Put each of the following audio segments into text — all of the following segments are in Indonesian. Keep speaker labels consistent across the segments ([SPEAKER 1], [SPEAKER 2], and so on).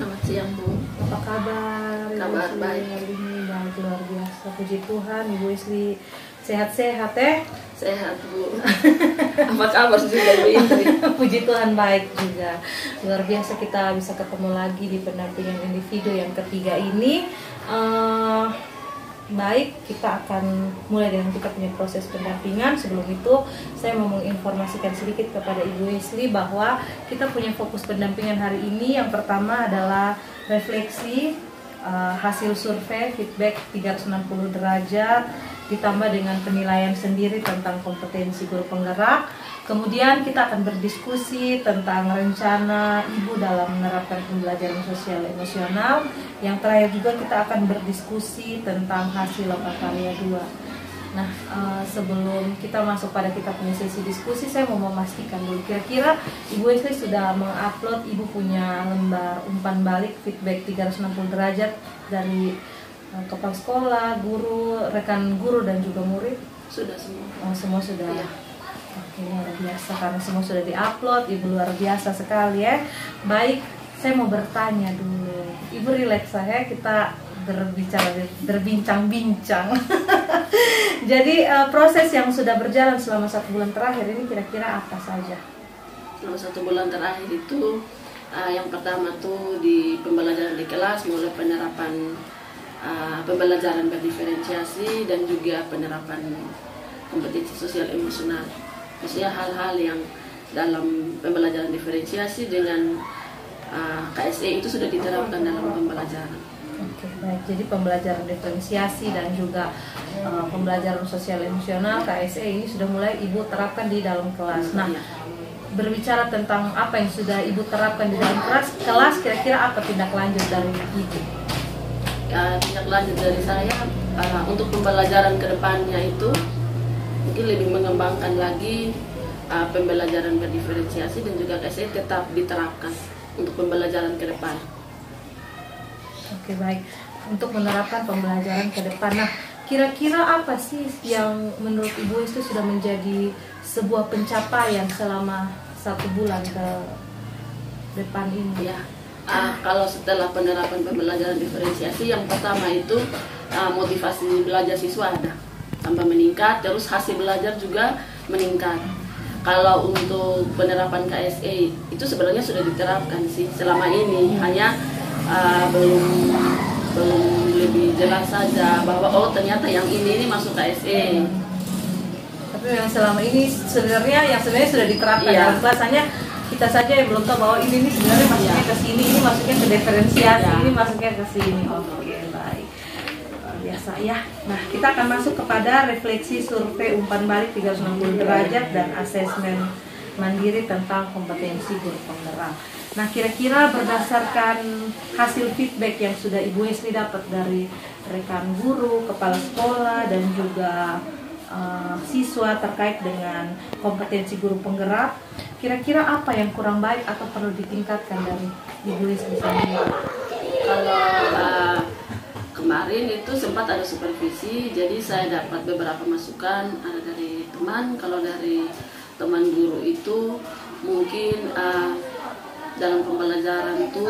[SPEAKER 1] Selamat siang, Bu.
[SPEAKER 2] Apa kabar?
[SPEAKER 1] Kabar baik.
[SPEAKER 2] Hari ini luar biasa, puji Tuhan. Ibu Isli sehat-sehat ya?
[SPEAKER 1] Sehat, Bu. Apa kabar juga, Bu Indri?
[SPEAKER 2] Puji Tuhan baik juga. Luar biasa kita bisa ketemu lagi di pendampingan individu yang ketiga ini. Baik, kita akan mulai dengan kita punya proses pendampingan. Sebelum itu, saya mau menginformasikan sedikit kepada Ibu Isli bahwa kita punya fokus pendampingan hari ini. Yang pertama adalah refleksi hasil survei feedback 360 derajat ditambah dengan penilaian sendiri tentang kompetensi guru penggerak. Kemudian kita akan berdiskusi tentang rencana ibu dalam menerapkan pembelajaran sosial emosional. Yang terakhir juga kita akan berdiskusi tentang hasil lokakarya 2. Nah, sebelum kita masuk pada kita punya sesi diskusi, saya mau memastikan dulu kira-kira Ibu Isli sudah mengupload, Ibu punya lembar umpan balik feedback 360 derajat dari kepala sekolah, guru, rekan guru dan juga murid?
[SPEAKER 1] Sudah semua.
[SPEAKER 2] Oh, semua sudah.
[SPEAKER 1] Ya.
[SPEAKER 2] Oke, luar biasa karena semua sudah diupload. Ibu luar biasa sekali ya. Baik, saya mau bertanya dulu. Ibu rileks saya, kita berbincang-bincang. Jadi proses yang sudah berjalan selama 1 bulan terakhir ini kira-kira apa saja?
[SPEAKER 1] Selama 1 bulan terakhir itu yang pertama tuh di pembelajaran di kelas, mulai penerapan pembelajaran berdiferensiasi dan juga penerapan kompetensi sosial emosional. Maksudnya hal-hal yang dalam pembelajaran diferensiasi dengan KSE itu sudah diterapkan dalam pembelajaran.
[SPEAKER 2] Oke, baik. Jadi pembelajaran diferensiasi dan juga pembelajaran sosial emosional KSE ini sudah mulai Ibu terapkan di dalam kelas. Nah, berbicara tentang apa yang sudah Ibu terapkan di dalam kelas, kira-kira apa tindak lanjut dari Ibu?
[SPEAKER 1] Tindak lanjut dari saya untuk pembelajaran kedepannya itu mungkin lebih mengembangkan lagi pembelajaran berdiferensiasi dan juga KSE tetap diterapkan untuk pembelajaran ke depan.
[SPEAKER 2] Oke, baik. Untuk menerapkan pembelajaran ke depan. Nah, kira-kira apa sih yang menurut Ibu itu sudah menjadi sebuah pencapaian selama 1 bulan ke depan ini?
[SPEAKER 1] Ya, kalau setelah penerapan pembelajaran diferensiasi, yang pertama itu motivasi belajar siswa ada tambah meningkat, terus hasil belajar juga meningkat. Kalau untuk penerapan KSE itu sebenarnya sudah diterapkan sih selama ini, hanya belum lebih jelas saja bahwa oh ternyata yang ini masuk KSE.
[SPEAKER 2] Tapi yang selama ini sebenarnya sudah diterapkan dalam kelas, hanya kita saja yang belum tahu bahwa ini sebenarnya masuknya ke sini, ini masuknya ke diferensiasi, ini masuknya ke sini. Oke, baik. Biasa ya. Nah, kita akan masuk kepada refleksi survei umpan balik 360 derajat dan asesmen mandiri tentang kompetensi guru penggerak. Nah, kira-kira berdasarkan hasil feedback yang sudah Ibu Isli dapat dari rekan guru, kepala sekolah dan juga siswa terkait dengan kompetensi guru penggerak, kira-kira apa yang kurang baik atau perlu ditingkatkan dari Ibu Isli sendiri?
[SPEAKER 1] Kalau kemarin itu sempat ada supervisi, jadi saya dapat beberapa masukan, ada dari teman. Kalau dari teman guru itu mungkin dalam pembelajaran itu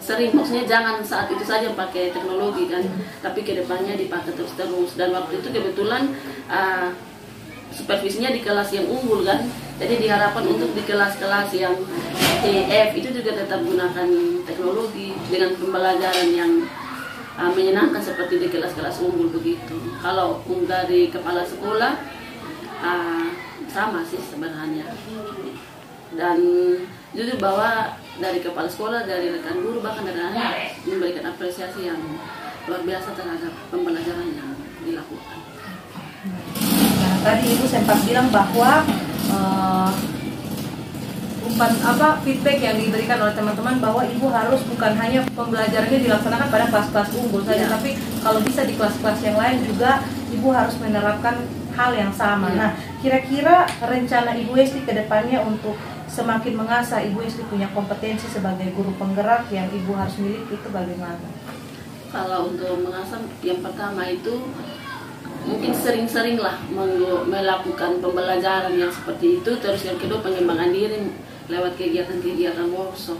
[SPEAKER 1] sering maksudnya jangan saat itu saja pakai teknologi kan, tapi kedepannya dipakai terus. Dan waktu itu kebetulan supervisinya di kelas yang unggul kan, jadi diharapkan untuk di kelas-kelas yang TF itu juga tetap gunakan teknologi dengan pembelajaran yang menyenangkan seperti di kelas-kelas unggul begitu. Kalau dari kepala sekolah sama sih sebenarnya, dan jujur bahwa dari kepala sekolah, dari rekan guru, bahkan dari anak memberikan apresiasi yang luar biasa terhadap pembelajaran yang dilakukan.
[SPEAKER 2] Nah, tadi Ibu sempat bilang bahwa feedback yang diberikan oleh teman-teman bahwa Ibu harus bukan hanya pembelajarannya dilaksanakan pada kelas-kelas unggul saja, tapi kalau bisa di kelas-kelas yang lain juga Ibu harus menerapkan hal yang sama. Nah, kira-kira rencana Ibu Isli ke depannya untuk semakin mengasah Ibu Isli punya kompetensi sebagai guru penggerak yang Ibu harus miliki itu bagaimana?
[SPEAKER 1] Kalau untuk mengasah, yang pertama itu mungkin sering-seringlah melakukan pembelajaran yang seperti itu. Terus yang kedua pengembangan diri, lewat kegiatan-kegiatan workshop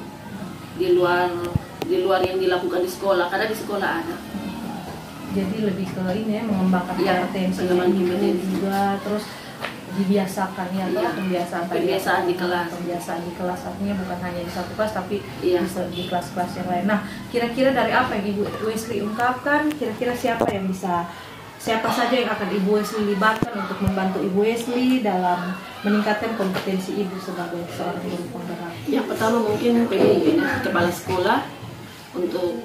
[SPEAKER 1] di luar yang dilakukan di sekolah, karena di sekolah ada.
[SPEAKER 2] Jadi lebih ke ini ya, mengembangkan kompetensi juga, terus dibiasakan ya, atau pembiasaan di kelas artinya bukan hanya di satu kelas tapi di kelas-kelas yang lain. Nah, kira-kira dari apa yang Ibu Wesley ungkapkan, kira-kira siapa saja yang akan Ibu Wesley libatkan untuk membantu Ibu Wesley dalam meningkatkan kompetensi Ibu sebagai seorang guru penggerak?
[SPEAKER 1] Yang pertama mungkin PDI, kepala sekolah, untuk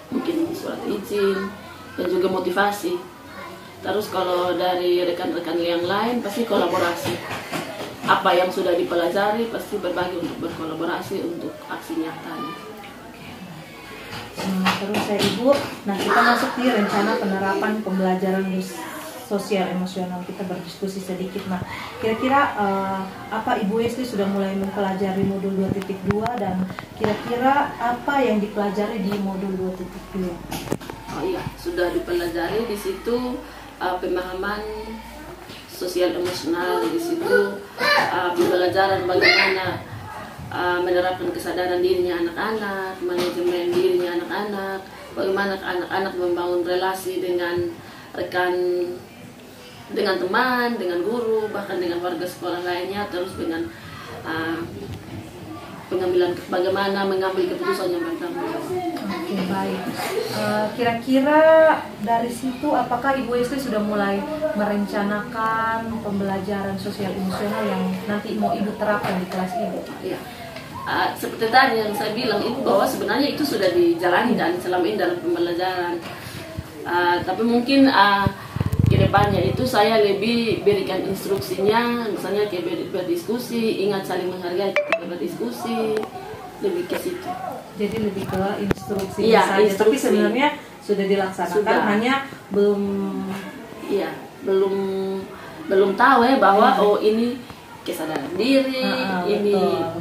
[SPEAKER 1] mungkin surat izin dan juga motivasi. Terus kalau dari rekan-rekan yang lain pasti kolaborasi. Apa yang sudah dipelajari pasti berbagi untuk berkolaborasi untuk aksi nyatanya.
[SPEAKER 2] Terus Ibu, kita masuk di rencana penerapan pembelajaran sosial emosional. Kita berdiskusi sedikit. Nah, kira-kira apa Ibu Wesley sudah mulai mempelajari modul 2.2 dan kira-kira apa yang dipelajari di modul 2.2?
[SPEAKER 1] Oh iya, sudah dipelajari di situ pemahaman sosial emosional, di situ pembelajaran bagaimana menerapkan kesadaran dirinya anak-anak, manajemen dirinya anak-anak, bagaimana anak-anak membangun relasi dengan rekan, dengan teman, dengan guru, bahkan dengan warga sekolah lainnya, terus dengan bagaimana mengambil keputusan yang bertanggung jawab.
[SPEAKER 2] Oke, baik. Kira-kira dari situ apakah Ibu Wesley sudah mulai merencanakan pembelajaran sosial emosional yang nanti mau Ibu terapkan di kelas Ibu?
[SPEAKER 1] Ya. Seperti tadi yang saya bilang itu bahwa sebenarnya itu sudah dijalankan selama ini dalam pembelajaran. Tapi mungkin kedepannya itu saya lebih berikan instruksinya, misalnya kayak berdiskusi, ingat saling menghargai ketika berdiskusi, lebih ke situ.
[SPEAKER 2] Jadi lebih ke instruksi saja, tapi sebenarnya sudah dilaksanakan, hanya
[SPEAKER 1] belum tahu ya bahwa oh ini kesadaran diri,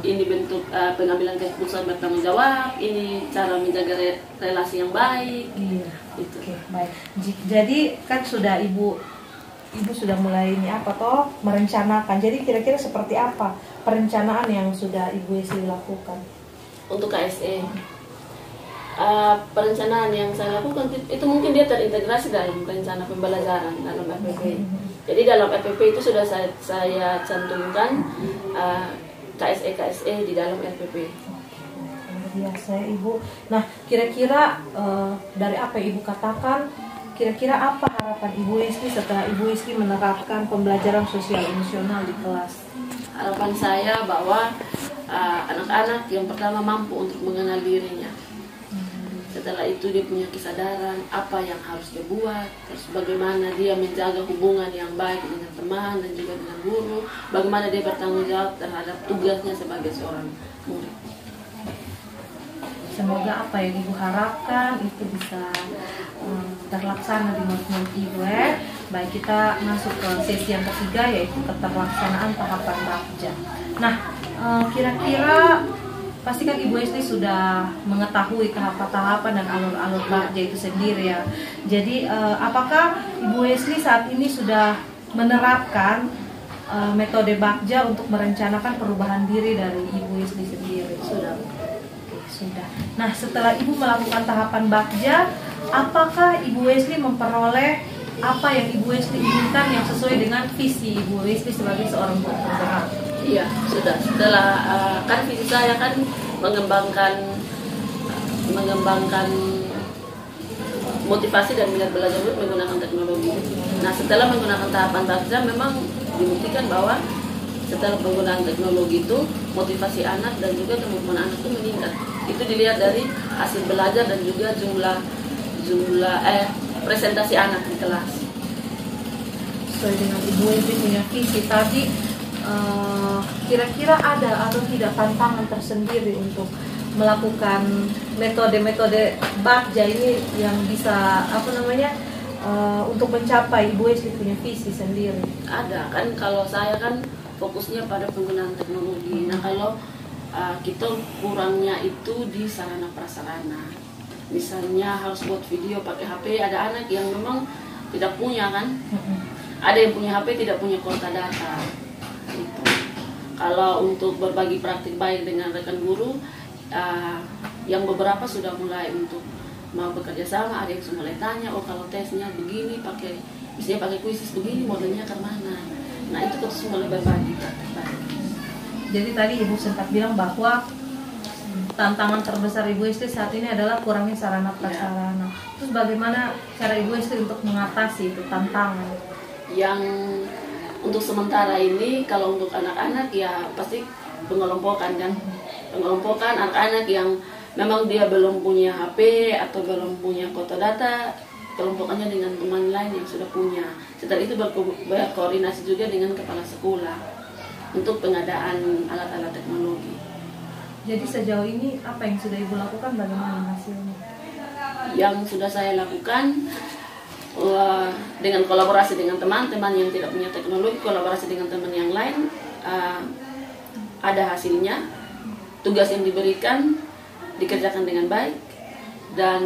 [SPEAKER 1] ini bentuk pengambilan keputusan bertanggung jawab, ini cara menjaga relasi yang baik. Itu.
[SPEAKER 2] Oke, baik. Jadi kan sudah Ibu sudah mulai merencanakan. Jadi kira-kira seperti apa perencanaan yang sudah Ibu Wesley lakukan
[SPEAKER 1] untuk KSE? Perencanaan yang saya lakukan itu mungkin dia terintegrasi dalam rencana pembelajaran dalam FPP. Jadi dalam FPP itu sudah saya cantumkan KSE di dalam FPP.
[SPEAKER 2] Biasa Ibu. Nah, kira-kira dari apa yang Ibu katakan, kira-kira apa harapan Ibu Wesley setelah Ibu Wesley menerapkan pembelajaran sosial emosional di kelas?
[SPEAKER 1] Harapan saya bahwa anak-anak yang pertama mampu untuk mengenal dirinya. Setelah itu dia punya kesadaran apa yang harus dia buat, terus bagaimana dia menjaga hubungan yang baik dengan teman dan juga dengan guru, bagaimana dia bertanggung jawab terhadap tugasnya sebagai seorang murid.
[SPEAKER 2] Semoga apa yang Ibu harapkan itu bisa terlaksana di murid Ibu. Baik, kita masuk ke sesi yang ketiga, yaitu keterlaksanaan tahapan Bakja. Nah, kira-kira pasti kan Ibu Wesley sudah mengetahui tahapan-tahapan dan alur-alur Bakja itu sendiri ya. Jadi apakah Ibu Wesley saat ini sudah menerapkan metode Bakja untuk merencanakan perubahan diri dari Ibu Wesley sendiri?
[SPEAKER 1] Sudah.
[SPEAKER 2] Sudah. Nah, setelah Ibu melakukan tahapan Bakja, apakah Ibu Wesley memperoleh apa yang Ibu Wesley inginkan yang sesuai dengan visi Ibu Wesley sebagai seorang guru penggerak?
[SPEAKER 1] Iya, sudah. Setelah kan visi saya kan mengembangkan motivasi dan minat belajar menggunakan teknologi. Nah, setelah menggunakan tahapan Bakja memang dibuktikan bahwa setelah penggunaan teknologi itu motivasi anak dan juga kemampuan anak itu meningkat. Itu dilihat dari hasil belajar dan juga jumlah presentasi anak di kelas.
[SPEAKER 2] Sesuai dengan Ibu Wesley punya visi tadi, kira-kira ada atau tidak tantangan tersendiri untuk melakukan metode-metode Bakja ini yang bisa untuk mencapai Ibu Wesley punya visi sendiri? Ada
[SPEAKER 1] kan, kalau saya kan fokusnya pada penggunaan teknologi. Nah, kalau kita kurangnya itu di sarana prasarana. Misalnya harus buat video pakai HP, ada anak yang memang tidak punya kan. Ada yang punya HP tidak punya kuota data. Gitu. Kalau untuk berbagi praktik baik dengan rekan guru, yang beberapa sudah mulai untuk mau bekerja sama, ada yang sudah mulai tanya, oh kalau tesnya begini misalnya pakai kuisis begini, modelnya ke mana. Nah itu terus mulai berbagi praktik baik.
[SPEAKER 2] Jadi tadi Ibu sempat bilang bahwa tantangan terbesar Ibu Esli saat ini adalah kurangnya sarana prasarana. Terus bagaimana cara Ibu Esli untuk mengatasi itu tantangan?
[SPEAKER 1] Yang untuk sementara ini, kalau untuk anak-anak ya pasti pengelompokan kan. Pengelompokan anak-anak yang memang dia belum punya HP atau belum punya kota data, kelompokannya dengan teman lain yang sudah punya. Setelah itu berkoordinasi juga dengan kepala sekolah untuk pengadaan alat-alat teknologi.
[SPEAKER 2] Jadi sejauh ini apa yang sudah Ibu lakukan, bagaimana hasilnya?
[SPEAKER 1] Yang sudah saya lakukan dengan kolaborasi dengan teman-teman yang tidak punya teknologi, kolaborasi dengan teman yang lain, ada hasilnya. Tugas yang diberikan dikerjakan dengan baik, dan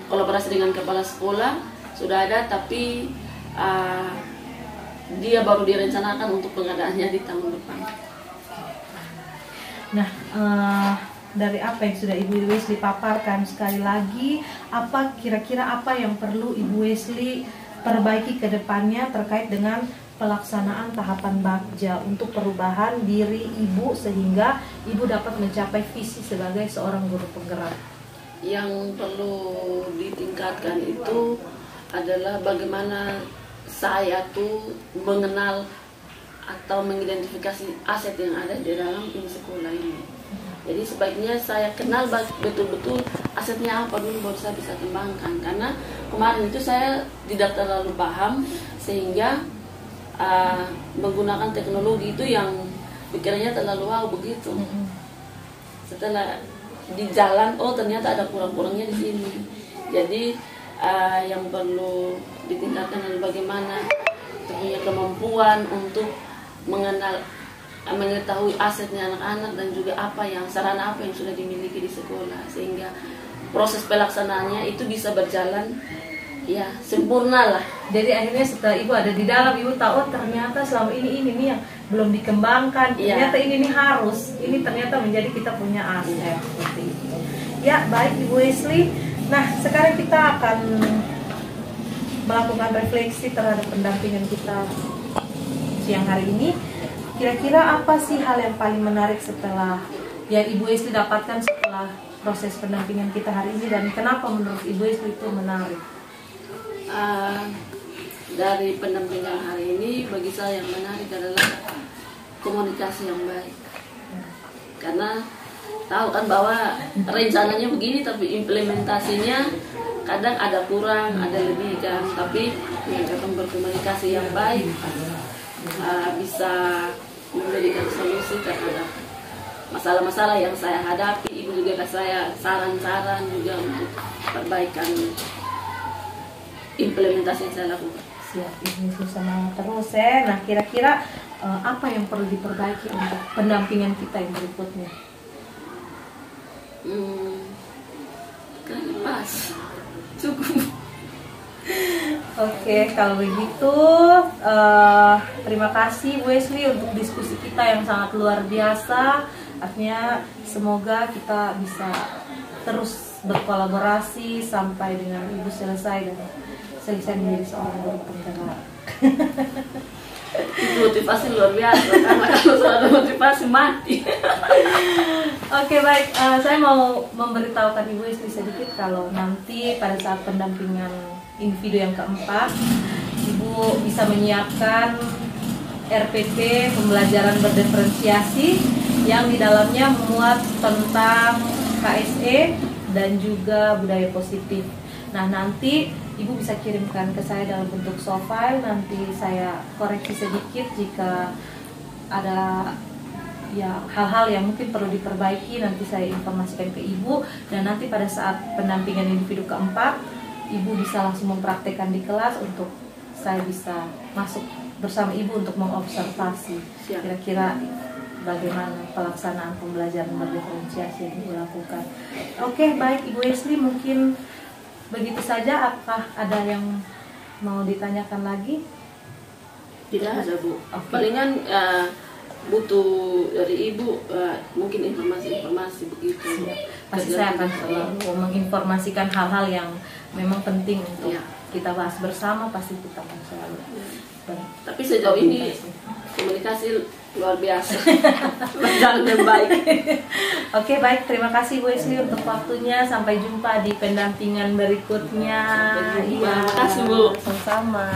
[SPEAKER 1] kolaborasi dengan kepala sekolah sudah ada, tapi dia baru direncanakan untuk pengadaannya di tahun depan.
[SPEAKER 2] Nah, dari apa yang sudah Ibu Wesley paparkan, sekali lagi, kira-kira apa yang perlu Ibu Wesley perbaiki ke depannya terkait dengan pelaksanaan tahapan Bagja untuk perubahan diri Ibu sehingga Ibu dapat mencapai visi sebagai seorang guru penggerak?
[SPEAKER 1] Yang perlu ditingkatkan itu adalah bagaimana saya tuh mengenal atau mengidentifikasi aset yang ada di dalam sekolah ini. Jadi sebaiknya saya kenal betul-betul asetnya apa dulu baru saya bisa kembangkan. Karena kemarin itu saya tidak terlalu paham, sehingga menggunakan teknologi itu yang pikirannya terlalu wow begitu. Setelah di jalan, oh ternyata ada kurang-kurangnya di sini. Jadi yang perlu ditingkatkan adalah bagaimana punya kemampuan untuk mengetahui asetnya anak-anak dan juga sarana apa yang sudah dimiliki di sekolah, sehingga proses pelaksanaannya itu bisa berjalan ya sempurna lah.
[SPEAKER 2] Jadi akhirnya setelah Ibu ada di dalam, Ibu tahu oh, ternyata selama ini nih yang belum dikembangkan, ternyata ini ternyata menjadi kita punya aset. Seperti itu. Ya, baik Ibu Wesley. Nah, sekarang kita akan melakukan refleksi terhadap pendampingan kita siang hari ini. Kira-kira apa sih hal yang paling menarik setelah yang Ibu Wesley dapatkan setelah proses pendampingan kita hari ini, dan kenapa menurut Ibu Wesley itu menarik?
[SPEAKER 1] Dari pendampingan hari ini bagi saya yang menarik adalah komunikasi yang baik. Karena tahu kan bahwa rencananya begini tapi implementasinya kadang ada kurang, ada lebih kan. Tapi akan berkomunikasi yang baik bisa memberikan solusi terhadap masalah-masalah yang saya hadapi. Ibu juga kasih saya saran-saran juga untuk perbaikan implementasi yang saya lakukan.
[SPEAKER 2] Siap, Ibu sama terus ya. Nah, kira-kira apa yang perlu diperbaiki untuk pendampingan kita yang berikutnya?
[SPEAKER 1] Kayaknya pas, cukup.
[SPEAKER 2] Oke, kalau begitu terima kasih Bu Wesley untuk diskusi kita yang sangat luar biasa. Artinya semoga kita bisa terus berkolaborasi sampai dengan Ibu selesai menjadi seorang guru penggerak.
[SPEAKER 1] Itu motivasi luar biasa, karena kalau soal motivasi mati.
[SPEAKER 2] Oke, baik, saya mau memberitahukan Ibu Wesley sedikit kalau nanti pada saat pendampingan individu yang keempat, Ibu bisa menyiapkan RPP pembelajaran berdiferensiasi yang di dalamnya memuat tentang KSE dan juga budaya positif. Nah, nanti Ibu bisa kirimkan ke saya dalam bentuk soft file, nanti saya koreksi sedikit jika ada ya hal-hal yang mungkin perlu diperbaiki, nanti saya informasikan ke Ibu, dan nanti pada saat pendampingan individu keempat Ibu bisa langsung mempraktekkan di kelas untuk saya bisa masuk bersama Ibu untuk mengobservasi kira-kira bagaimana pelaksanaan pembelajaran berdiferensiasi yang Ibu lakukan. Oke, baik Ibu Wesley, mungkin begitu saja. Apakah ada yang mau ditanyakan lagi?
[SPEAKER 1] Tidak ada, Bu.
[SPEAKER 2] Okay.
[SPEAKER 1] Palingan butuh dari ibu mungkin informasi begitu.
[SPEAKER 2] Siap. Pasti saya akan selalu menginformasikan hal-hal yang memang penting untuk kita bahas bersama, pasti kita akan selalu.
[SPEAKER 1] Tapi sejauh ini komunikasi luar biasa, berjalan dengan baik.
[SPEAKER 2] Oke, baik, terima kasih Bu Esli untuk waktunya. Sampai jumpa di pendampingan berikutnya.
[SPEAKER 1] Terima kasih Bu.
[SPEAKER 2] Sama-sama.